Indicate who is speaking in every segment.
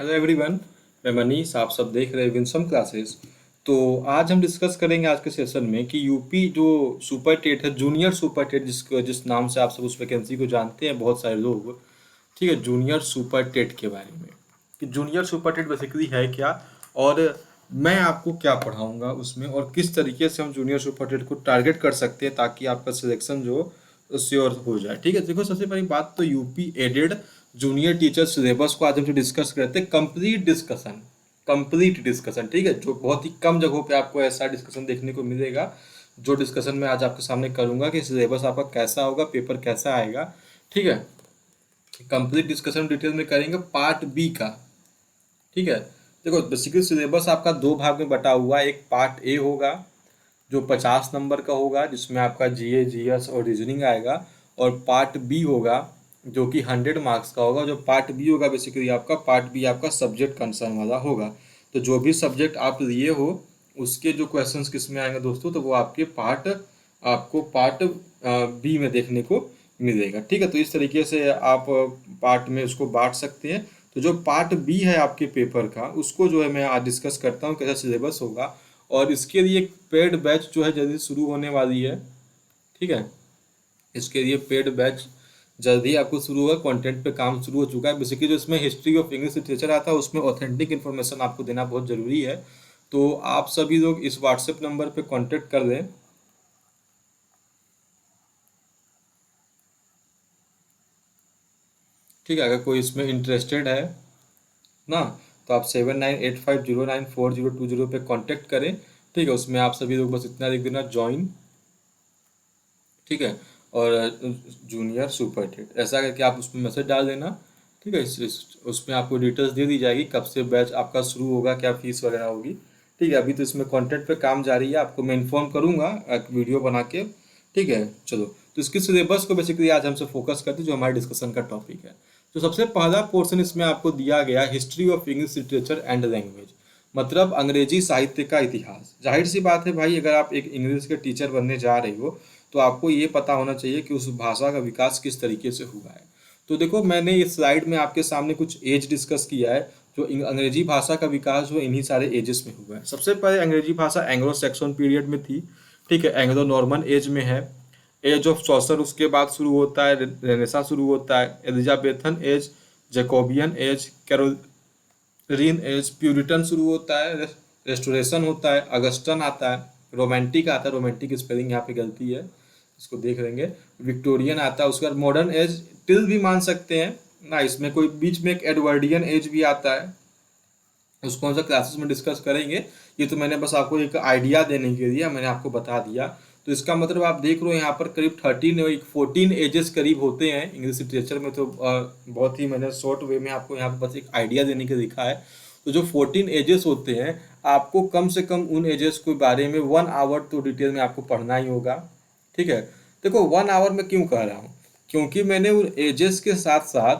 Speaker 1: Hello everyone. मैं मनीष, आप सब देख रहे हैं विंसम क्लासेस। तो आज हम डिस्कस करेंगे आज के सेशन में कि यूपी जो सुपर टेट है, जूनियर सुपर टेट जिस नाम से आप सब उस वैकेंसी को जानते हैं बहुत सारे लोग। ठीक है, जूनियर सुपर टेट के बारे में कि जूनियर सुपर टेट बेसिकली है क्या, और मैं आपको क्या पढ़ाऊंगा उसमें, और किस तरीके से हम जूनियर सुपर टेट को टारगेट कर सकते हैं ताकि आपका सिलेक्शन जो श्योर हो जाए। ठीक है, देखो सबसे पहली बात तो UP aided junior teacher syllabus को आज हम जो डिस्कस करते हैं, कंप्लीट डिस्कशन। ठीक है, जो बहुत ही कम जगहों पे आपको ऐसा डिस्कशन देखने को मिलेगा। जो डिस्कशन मैं आज आपके सामने करूंगा कि सिलेबस आपका कैसा होगा, पेपर कैसा आएगा। ठीक है, कंप्लीट डिस्कशन डिटेल में करेंगे पार्ट बी का। ठीक है, देखो बेसिकली सिलेबस आपका दो भाग में बटा हुआ है। एक पार्ट ए होगा जो 50 नंबर का होगा, जिसमें आपका जीए जीएस और रीजनिंग आएगा। और पार्ट बी होगा जो कि 100 मार्क्स का होगा। जो पार्ट बी होगा बेसिकली आपका पार्ट बी आपका सब्जेक्ट कंसर्न वाला होगा। तो जो भी सब्जेक्ट आप लिए हो उसके जो क्वेश्चंस किस में आएंगे दोस्तों, तो वो आपको पार्ट बी में देखने को मिलेगा। ठीक है, तो इस तरीके से आप पार्ट में उसको बांट सकते हैं। तो जो पार्ट बी है आपके पेपर का, उसको जो है मैं आज डिस्कस करता हूँ कैसा सिलेबस होगा। और इसके लिए एक पेड बैच जो है जल्दी शुरू होने वाली है। ठीक है, इसके लिए पेड बैच जल्दी आपको शुरू होगा। कंटेंट पे काम शुरू हो चुका है। बेसिकली जो इसमें हिस्ट्री ऑफ इंग्लिश लिटरेचर आता है उसमें ऑथेंटिक इन्फॉर्मेशन आपको देना बहुत ज़रूरी है। तो आप सभी लोग इस व्हाट्सएप नंबर पे कांटेक्ट कर दें। ठीक है, अगर कोई इसमें इंटरेस्टेड है ना, तो आप 7985094020 पे कांटेक्ट करें। ठीक है, उसमें आप सभी लोग बस इतना लिख देना, ज्वाइन। ठीक है, और जूनियर सुपर टेट ऐसा करके आप उसमें मैसेज डाल देना। ठीक है, उसमें आपको डिटेल्स दे दी जाएगी कब से बैच आपका शुरू होगा, क्या फीस वगैरह होगी। ठीक है, अभी तो इसमें कंटेंट पे काम जारी है, आपको मैं इन्फॉर्म करूंगा एक वीडियो बना के। ठीक है, चलो तो इसकी सिलेबस को बेसिकली आज हमसे फोकस करते हैं, जो हमारे डिस्कशन का टॉपिक है। तो सबसे पहला पोर्शन इसमें आपको दिया गया history of English literature and language, मतलब अंग्रेजी साहित्य का इतिहास। जाहिर सी बात है भाई, अगर आप एक इंग्लिश के टीचर बनने जा रहे हो तो आपको ये पता होना चाहिए कि उस भाषा का विकास किस तरीके से हुआ है। तो देखो मैंने इस स्लाइड में आपके सामने कुछ एज डिस्कस किया है। जो अंग्रेजी भाषा का विकास हुआ इन्हीं सारे एजेस में हुआ है। सबसे पहले अंग्रेजी भाषा एंग्लो सैक्सन पीरियड में थी। ठीक है, एंग्लो नॉर्मन एज में है। एज ऑफ चौसर उसके बाद शुरू होता है, रेनेसा शुरू होता है, Elizabethan age, Jacobean age, Caroline age, Puritan शुरू होता है, रेस्टोरेशन होता है, अगस्टन आता है, रोमांटिक आता है। रोमांटिक स्पेलिंग यहाँ पे गलती है, इसको देख लेंगे। विक्टोरियन आता है, उसके बाद मॉडर्न एज टिल भी मान सकते हैं ना। इसमें कोई बीच में एक एडवर्डियन एज भी आता है, उसको हम सब क्लासेस में डिस्कस करेंगे। ये तो मैंने बस आपको एक आइडिया देने के लिए मैंने आपको बता दिया। तो इसका मतलब आप देख रहे हो यहाँ पर करीब 14 एजेस करीब होते हैं इंग्लिश लिटरेचर में। तो बहुत ही मैंने शॉर्ट वे में आपको यहाँ पर बस एक आइडिया देने के लिखा है। तो जो 14 एजेस होते हैं, आपको कम से कम उन एजेस के बारे में 1 आवर तो डिटेल में आपको पढ़ना ही होगा। ठीक है, देखो 1 आवर में क्यों कह रहा हूँ, क्योंकि मैंने उन एजेस के साथ साथ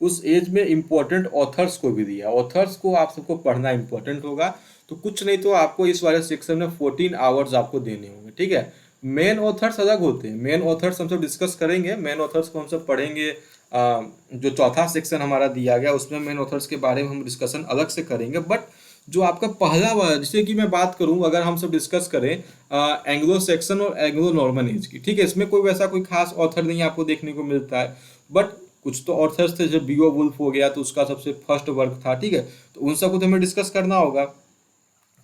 Speaker 1: उस एज में इम्पोर्टेंट ऑथर्स को भी दिया। ऑथर्स को आप सबको पढ़ना इंपॉर्टेंट होगा। तो कुछ नहीं तो आपको इस वाले सेक्शन में 14 आवर्स आपको देने होंगे। ठीक है, मेन ऑथर्स अलग होते हैं, मेन ऑथर्स हम सब डिस्कस करेंगे। मेन ऑथर्स को हम सब पढ़ेंगे। जो चौथा सेक्शन हमारा दिया गया उसमें मेन ऑथर्स के बारे में हम डिस्कशन अलग से करेंगे। बट जो आपका पहला वाला, जैसे कि मैं बात करूं, अगर हम सब डिस्कस करें एंग्लो सेक्शन और एंग्लो नॉर्मन एज की, ठीक है, इसमें कोई वैसा कोई खास ऑथर नहीं आपको देखने को मिलता है। बट कुछ तो ऑथर्स थे, जब बीओ वुल्फ हो गया तो उसका सबसे फर्स्ट वर्क था। ठीक है, तो उन सबको तो हमें डिस्कस करना होगा।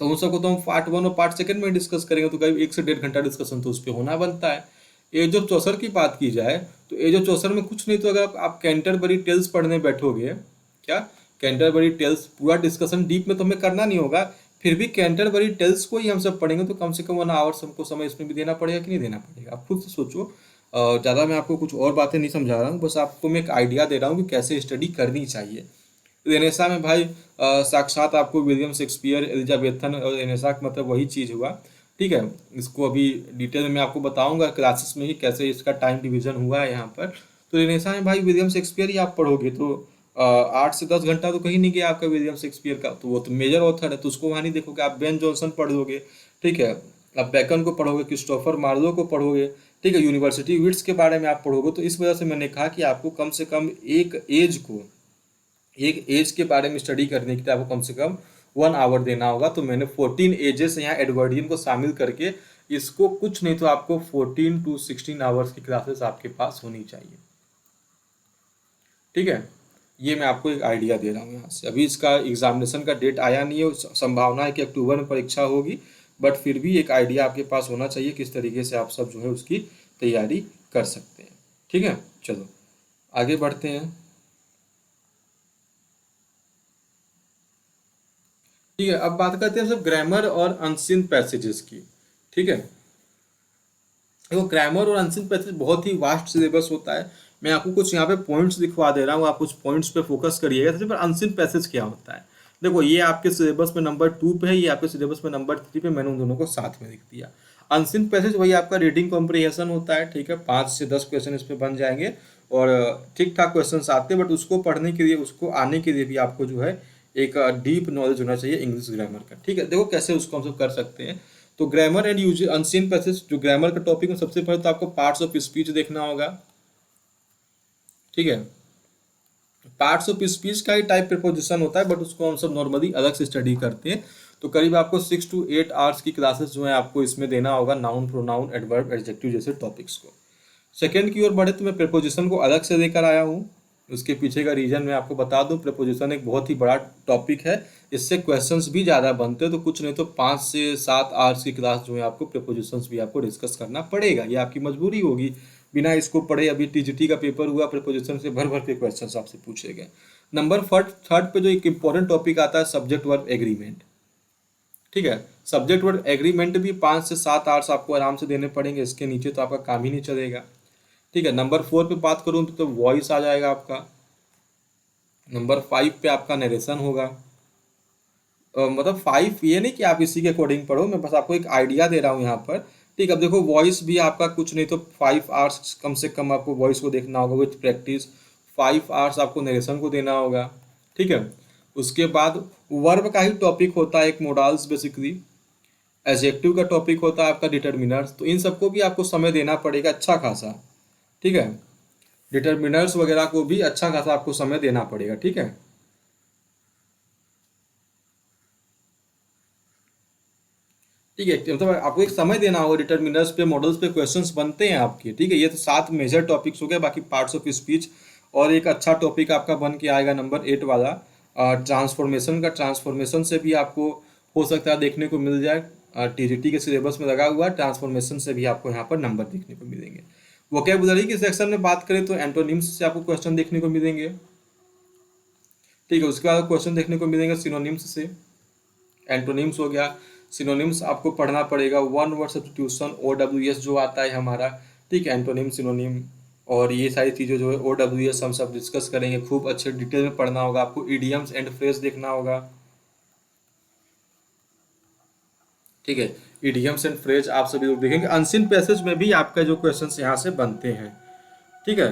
Speaker 1: तो उन सबको तो हम पार्ट वन और पार्ट सेकंड में डिस्कस करेंगे। तो करीब 1 से 1.5 घंटा डिस्कसन तो उस पर होना बनता है। एज ऑफ चौसर की बात की जाए तो एज ऑफ चौसर में कुछ नहीं तो अगर आप कैंटरबरी टेल्स पढ़ने बैठोगे, क्या कैंटरबरी टेल्स पूरा डिस्कशन डीप में तो हमें करना नहीं होगा, फिर भी कैंटरबरी टेल्स को ही हम सब पढ़ेंगे तो कम से कम 1 आवर हमको समय इसमें भी देना पड़ेगा कि नहीं देना पड़ेगा, आप खुद से सोचो। ज़्यादा मैं आपको कुछ और बातें नहीं समझा रहा हूँ, बस आपको मैं एक आइडिया दे रहा हूँ कि कैसे स्टडी करनी चाहिए। रेनेसा में भाई साक्षात आपको विलियम शेक्सपियर, एलिजाबेथन और रेनेसा का मतलब वही चीज़ हुआ। ठीक है, इसको अभी डिटेल में मैं आपको बताऊंगा क्लासेस में ही कैसे इसका टाइम डिवीजन हुआ है यहाँ पर। तो रेनेसा में भाई विलियम शेक्सपियर ही आप पढ़ोगे तो 8 से 10 घंटा तो कहीं नहीं गया आपका विलियम शेक्सपियर का। तो वो तो मेजर ऑथर है, तो उसको वहाँ नहीं देखोगे, आप बेन जॉनसन पढ़ लोगे। ठीक है, आप बैकन को पढ़ोगे, क्रिस्टोफर मार्लो को पढ़ोगे। ठीक है, यूनिवर्सिटी विट्स के बारे में आप पढ़ोगे। तो इस वजह से मैंने कहा कि आपको कम से कम एक एज को एक एज के बारे में स्टडी करने के लिए आपको कम से कम 1 आवर देना होगा। तो मैंने 14 एजेस यहाँ एडवर्डियन को शामिल करके इसको कुछ नहीं तो आपको 14 to 16 आवर्स की क्लासेस आपके पास होनी चाहिए। ठीक है, ये मैं आपको एक आइडिया दे रहा हूँ यहाँ से। अभी इसका एग्जामिनेशन का डेट आया नहीं है, संभावना है कि अक्टूबर में परीक्षा होगी, बट फिर भी एक आइडिया आपके पास होना चाहिए किस तरीके से आप सब जो है उसकी तैयारी कर सकते हैं। ठीक है, चलो आगे बढ़ते हैं। ठीक है, अब बात करते हैं सब ग्रामर और अनसीन पैसेजेस की। ठीक है, देखो ग्रामर और अनसीन पैसेज बहुत ही वास्ट सिलेबस होता है। मैं आपको कुछ यहाँ पे पॉइंट्स दिखवा दे रहा हूँ, आप कुछ पॉइंट्स पे फोकस करिएगा। सबसे पहले अनसीन पैसेज क्या होता है, देखो ये आपके सिलेबस में नंबर 2 पे है, ये आपके सिलेबस में नंबर 3 पे, मैंने उन दोनों को साथ में लिख दिया। अनसीन पैसेज वही आपका रीडिंग कॉम्प्रिहेंशन होता है। ठीक है, 5 से 10 क्वेश्चन इस पे बन जाएंगे और ठीक ठाक क्वेश्चन आते हैं, बट उसको पढ़ने के लिए, उसको आने के लिए भी आपको जो है एक डीप नॉलेज होना चाहिए इंग्लिश ग्रामर का। ठीक है, देखो कैसे उसको हम सब कर सकते हैं। तो grammar and use unseen passage, जो ग्रामर का टॉपिक में सबसे पहले तो आपको पार्ट्स ऑफ स्पीच देखना होगा। ठीक है, पार्ट्स ऑफ स्पीच का ही टाइप प्रिपोजिशन होता है, बट उसको हम सब नॉर्मली अलग से स्टडी करते हैं। तो करीब आपको 6 to 8 आवर्स की क्लासेस जो है आपको इसमें देना होगा, नाउन, प्रोनाउन, एडवर्ब, एडजेक्टिव जैसे टॉपिक्स को। सेकेंड की ओर बढ़े तो मैं प्रिपोजिशन को अलग से लेकर आया हूँ। उसके पीछे का रीजन मैं आपको बता दूं, प्रिपोजिशन एक बहुत ही बड़ा टॉपिक है, इससे क्वेश्चंस भी ज़्यादा बनते हैं। तो कुछ नहीं तो 5 से 7 आवर्स की क्लास जो है आपको प्रिपोजिशंस भी आपको डिस्कस करना पड़ेगा, ये आपकी मजबूरी होगी। बिना इसको पढ़े अभी टीजीटी का पेपर हुआ, प्रिपोजिशन से भर भर के क्वेश्चंस आपसे पूछे गए। नंबर थर्ड पे जो एक इंपॉर्टेंट टॉपिक आता है, सब्जेक्ट वर्ब एग्रीमेंट। ठीक है, सब्जेक्ट वर्ब एग्रीमेंट भी 5 से 7 आवर्स आपको आराम से देने पड़ेंगे, इसके नीचे तो आपका काम ही नहीं चलेगा। ठीक है, नंबर 4 पे बात करूँ तो वॉइस आ जाएगा आपका। नंबर 5 पे आपका नरेशन होगा। मतलब 5 ये नहीं कि आप इसी के अकॉर्डिंग पढ़ो, मैं बस आपको एक आइडिया दे रहा हूँ यहाँ पर। ठीक, अब देखो वॉइस भी आपका कुछ नहीं तो 5 आवर्स कम से कम आपको वॉइस को देखना होगा विथ प्रैक्टिस। 5 आवर्स आपको नरेशन को देना होगा। ठीक है, उसके बाद वर्ब का ही टॉपिक होता है एक, मोडाल्स बेसिकली। एडजेक्टिव का टॉपिक होता है आपका डिटर्मिनर्स। तो इन सबको भी आपको समय देना पड़ेगा अच्छा खासा। ठीक है, डिटर्मिनर्स वगैरह को भी अच्छा खासा आपको समय देना पड़ेगा। ठीक है, ठीक है, मतलब आपको एक समय देना होगा। डिटर्मिनर्स पे, मॉडल्स पे क्वेश्चंस बनते हैं आपके। ठीक है, ये तो 7 मेजर टॉपिक्स हो गए, बाकी पार्ट्स ऑफ स्पीच। और एक अच्छा टॉपिक आपका बन के आएगा नंबर 8 वाला, ट्रांसफॉर्मेशन का। ट्रांसफॉर्मेशन से भी आपको हो सकता है देखने को मिल जाए, टीजीटी के सिलेबस में लगा हुआ है, ट्रांसफॉर्मेशन से भी आपको यहाँ पर नंबर देखने को मिलेंगे। वोकेबुलरी के सेक्शन में बात करें तो एंटोनिम्स से आपको क्वेश्चन देखने को मिलेंगे। ठीक है, उसके बाद क्वेश्चन देखने को मिलेंगे सिनोनिम्स से। एंटोनिम्स हो गया, सिनोनिम्स आपको पढ़ना पड़ेगा। वन वर्ड सब्स्टिट्यूशन, OWS जो आता है हमारा। ठीक है, एंटोनिम, सिनोनिम और ये सारी चीज़ें जो है OWS हम सब डिस्कस करेंगे, खूब अच्छे डिटेल में पढ़ना होगा आपको। ईडियम्स एंड फ्रेज देखना होगा। ठीक है, ईडियम्स एंड फ्रेज आप सभी लोग देखेंगे। अनसीन पैसेज में भी आपका जो क्वेश्चन यहाँ से बनते हैं। ठीक है,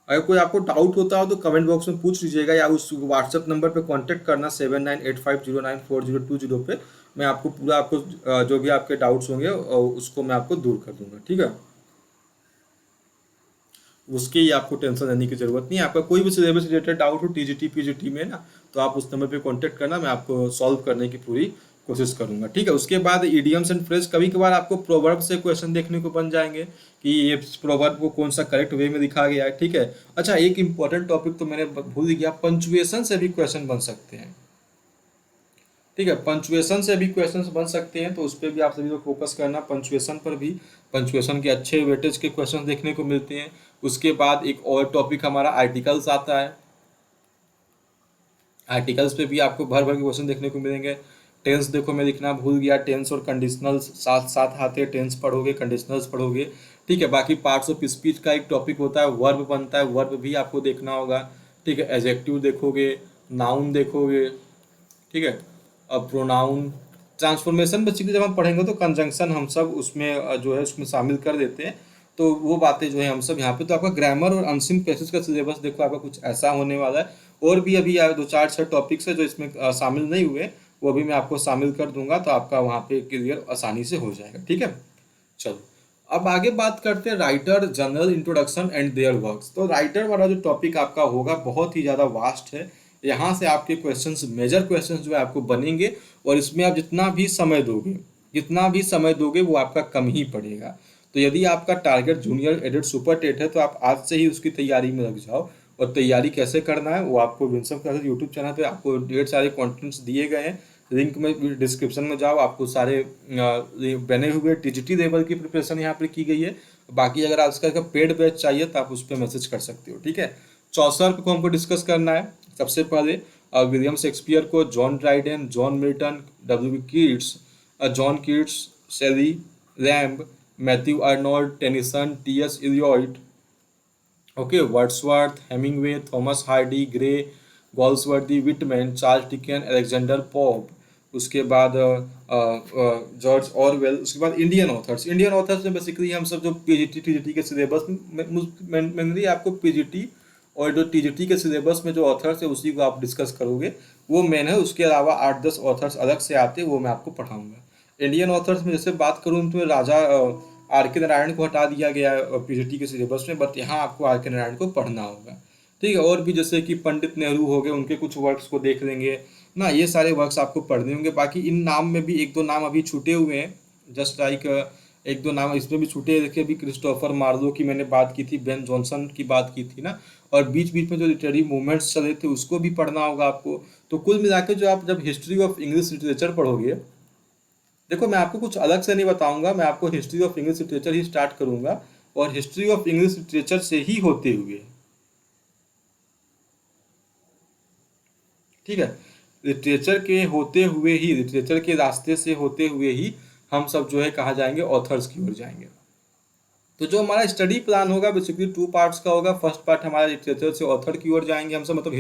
Speaker 1: अगर कोई आपको डाउट होता हो तो कमेंट बॉक्स में पूछ लीजिएगा, या उस व्हाट्सएप नंबर पे कांटेक्ट करना 7985094092 पे। मैं आपको पूरा, आपको जो भी आपके डाउट्स होंगे उसको मैं आपको दूर कर दूंगा। ठीक है, उसकी आपको टेंशन लेने की जरूरत नहीं है। आपका कोई भी सिलेबस रिलेटेड डाउट हो टीजीटी पीजीटी में ना, तो आप उस नंबर पे कांटेक्ट करना, मैं आपको सॉल्व करने की पूरी कोशिश करूंगा। ठीक है, उसके बाद इडियम्स एंड फ्रेज, कभी कभार आपको प्रोवर्ब से क्वेश्चन देखने को बन जाएंगे कि ये प्रोवर्ब को कौन सा करेक्ट वे में लिखा गया है। ठीक है, अच्छा एक इंपॉर्टेंट टॉपिक तो मैंने भूल गया, पंचुएशन से भी क्वेश्चन बन सकते हैं। ठीक है, पंचुएशन से भी क्वेश्चंस बन सकते हैं, तो उस पर भी आप सभी को फोकस करना। पंचुएशन पर भी, पंचुएशन के अच्छे वेटेज के क्वेश्चन देखने को मिलते हैं। उसके बाद एक और टॉपिक हमारा आर्टिकल्स आता है। आर्टिकल्स पे भी आपको भर भर के क्वेश्चन देखने को मिलेंगे। टेंस देखो मैं लिखना भूल गया, टेंस और कंडीशनल्स साथ साथ आते हैं, टेंस पढ़ोगे, कंडीशनल्स पढ़ोगे। ठीक है, बाकी पार्ट्स ऑफ स्पीच का एक टॉपिक होता है, वर्ब बनता है, वर्ब भी आपको देखना होगा। ठीक है, एडजेक्टिव देखोगे, नाउन देखोगे। ठीक है, अब प्रोनाउन, ट्रांसफॉर्मेशन बेसिकली जब हम पढ़ेंगे तो कंजंक्शन हम सब उसमें जो है उसमें शामिल कर देते हैं। तो वो बातें जो है हम सब यहाँ पे, तो आपका ग्रामर और अनसीन पैसेज का सिलेबस देखो आपका कुछ ऐसा होने वाला है। और भी अभी 2 4 6 टॉपिक्स है जो इसमें शामिल नहीं हुए, वो भी मैं आपको शामिल कर दूंगा, तो आपका वहाँ पे क्लियर आसानी से हो जाएगा। ठीक है, चलो अब आगे बात करते हैं writer general introduction and there works. तो राइटर वाला जो टॉपिक आपका होगा बहुत ही ज़्यादा वास्ट है। यहाँ से आपके क्वेश्चंस, मेजर क्वेश्चंस जो है आपको बनेंगे, और इसमें आप जितना भी समय दोगे वो आपका कम ही पड़ेगा। तो यदि आपका target junior aided super TET है तो आप आज से ही उसकी तैयारी में लग जाओ। और तैयारी कैसे करना है वो आपको विंसम क्लासेस यूट्यूब चैनल पे आपको ढेर सारे कंटेंट्स दिए गए हैं। लिंक में डिस्क्रिप्शन में जाओ, आपको सारे बने हुए टीजीटी लेवल की प्रिपरेशन यहाँ पर की गई है। बाकी अगर आप इसका पेड बैच चाहिए तो आप उस पर मैसेज कर सकते हो, ठीक है। चौसर को हमको डिस्कस करना है। सबसे पहले विलियम शेक्सपियर को, John Dryden, John Milton, W Keats, John Keats, Shelley Lamb, Matthew Arnold, Tennyson, टी.एस. Eliot, okay, Wordsworth, Hemingway, Thomas Hardy, Gray, Galsworthy, Whitman, Charles Dicken, Alexander Pope, उसके बाद जॉर्ज ऑरवेल। उसके बाद इंडियन ऑथर्स में basically हम सब जो PGT TGT के सिलेबस में मेनली आपको पीजीटी और जो टीजीटी के सिलेबस में जो ऑथर्स है उसी को आप डिस्कस करोगे, वो मेन है। उसके अलावा 8-10 ऑथर्स अलग से आते हैं, वो मैं आपको पढ़ाऊंगा। इंडियन ऑथर्स में जैसे बात करूँ तो राजा आर के नारायण को हटा दिया गया है पीजीटी के सिलेबस में, बट यहाँ आपको आर के नारायण को पढ़ना होगा, ठीक है। और भी जैसे कि पंडित नेहरू हो गए, उनके कुछ वर्क्स को देख लेंगे ना, ये सारे वर्क्स आपको पढ़ने होंगे। बाकी इन नाम में भी 1-2 नाम अभी छूटे हुए हैं, जस्ट लाइक 1-2 नाम इसमें भी छूटे। देखिए अभी क्रिस्टोफर मार्लो की मैंने बात की थी, बेन जॉनसन की बात की थी ना, और बीच बीच में जो लिटरेरी मूवमेंट्स चले थे उसको भी पढ़ना होगा आपको। तो कुल मिला के जो आप जब हिस्ट्री ऑफ इंग्लिश लिटरेचर पढ़ोगे, देखो मैं आपको कुछ अलग से नहीं बताऊंगा, मैं आपको history of English literature he start करूंगा, और हिस्ट्री ऑफ इंग्लिश लिटरेचर से ही होते हुए, ठीक है, लिटरेचर के रास्ते से होते हुए ही हम सब जो है कहाँ जाएंगे, ऑथर्स की ओर जाएंगे। तो जो हमारा स्टडी प्लान होगा बेसिकली 2 पार्ट्स का होगा। फर्स्ट पार्ट हमारा लिटरेचर से ऑथर की ओर जाएंगे हम सब, मतलब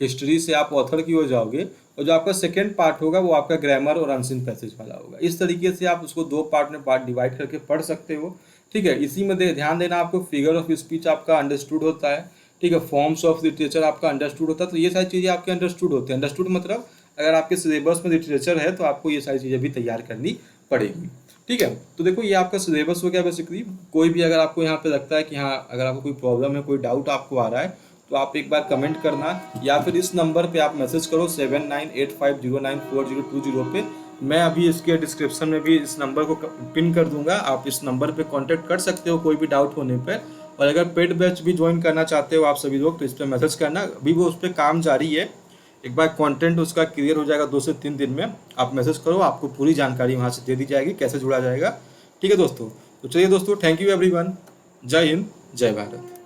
Speaker 1: हिस्ट्री से आप ऑथर की ओर जाओगे। और जो आपका सेकेंड पार्ट होगा वो आपका ग्रामर और अनसीन पैसेज वाला होगा। इस तरीके से आप उसको 2 पार्ट में डिवाइड करके पढ़ सकते हो, ठीक है। इसी में ध्यान देना आपको, फिगर ऑफ स्पीच आपका अंडरस्टूड होता है, ठीक है, फॉर्म्स ऑफ लिटरेचर आपका अंडरस्टूड होता है। तो ये सारी चीज़ें आपके अंडरस्टूड होते हैं। अंडरस्टूड मतलब अगर आपके सिलेबस में लिटरेचर है तो आपको ये सारी चीज़ें भी तैयार करनी पड़ेगी, ठीक है। तो देखो ये आपका सिलेबस हो गया बेसिकली। कोई भी अगर आपको यहाँ पे लगता है कि हाँ अगर आपको कोई प्रॉब्लम है, कोई डाउट आपको आ रहा है, तो आप एक बार कमेंट करना, या फिर इस नंबर पे आप मैसेज करो 7985094020 पे। मैं अभी इसके डिस्क्रिप्शन में भी इस नंबर को पिन कर दूंगा, आप इस नंबर पे कांटेक्ट कर सकते हो कोई भी डाउट होने पे। और अगर पेड बैच भी ज्वाइन करना चाहते हो आप सभी लोग तो इस पर मैसेज करना, अभी वो उस पर काम जारी है। एक बार कंटेंट उसका क्लियर हो जाएगा 2 से 3 दिन में, आप मैसेज करो, आपको पूरी जानकारी वहाँ से दे दी जाएगी कैसे जुड़ा जाएगा, ठीक है दोस्तों। तो चलिए दोस्तों, थैंक यू एवरीवन, जय हिंद, जय भारत।